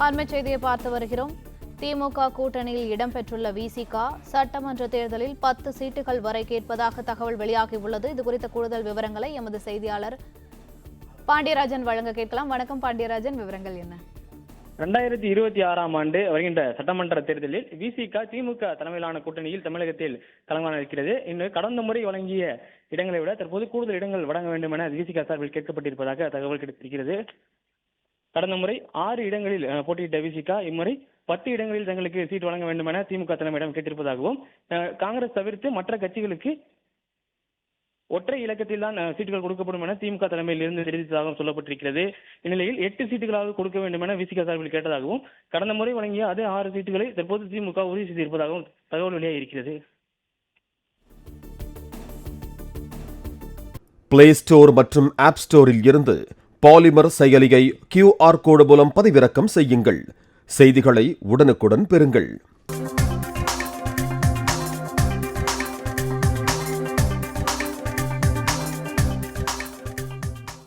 அண்மை செய்தியை பார்த்து வருகிறோம். திமுக கூட்டணியில் இடம்பெற்றுள்ள விசிக சட்டமன்ற தேர்தலில் 10 சீட்டுகள் வரை கேட்பதாக தகவல் வெளியாகியுள்ளது. இதுகுறித்த கூடுதல் விவரங்களை எமது செய்தியாளர் பாண்டியராஜன் வழங்க கேட்கலாம். வணக்கம் பாண்டியராஜன், விவரங்கள் என்ன? 2026ஆம் ஆண்டு வருகின்ற சட்டமன்ற தேர்தலில் விசிக திமுக தலைமையிலான கூட்டணியில் தமிழகத்தில் களங்காண இருக்கிறது. இன்னும் கடந்த முறை வழங்கிய இடங்களை விட தற்போது கூடுதல் இடங்கள் வழங்க வேண்டும் என விசிக சார்பில் கேட்கப்பட்டிருப்பதாக தகவல் கிடைத்திருக்கிறது. கடந்த முறை 6 இடங்களில் போட்டியிட்ட விசிக இம்முறை 10 இடங்களில் தங்களுக்கு சீட் வழங்க வேண்டும் என திமுக தலைமையிடம் கேட்டிருப்பதாகவும், காங்கிரஸ் தவிர்த்து மற்ற கட்சிகளுக்கு ஒற்றை இலக்கத்தில் தான் சீட்டுகள் கொடுக்கப்படும் என திமுக தலைமையில் இருந்து தெரிவித்ததாகவும் சொல்லப்பட்டிருக்கிறது. இந்நிலையில் 8 சீட்டுகளாக கொடுக்க வேண்டும் என விசிக சார்பில் கேட்டதாகவும், கடந்த முறை வழங்கிய அதே 6 சீட்டுகளை தற்போது திமுக உறுதி செய்திருப்பதாகவும் தகவல் வெளியாகியிருக்கிறது. பிளே ஸ்டோர் மற்றும் ஆப் ஸ்டோரில் இருந்து பாலிமர் செயலியை QR கோடு மூலம் பதிவிறக்கம் செய்யுங்கள். செய்திகளை உடனுக்குடன் பெறுங்கள்.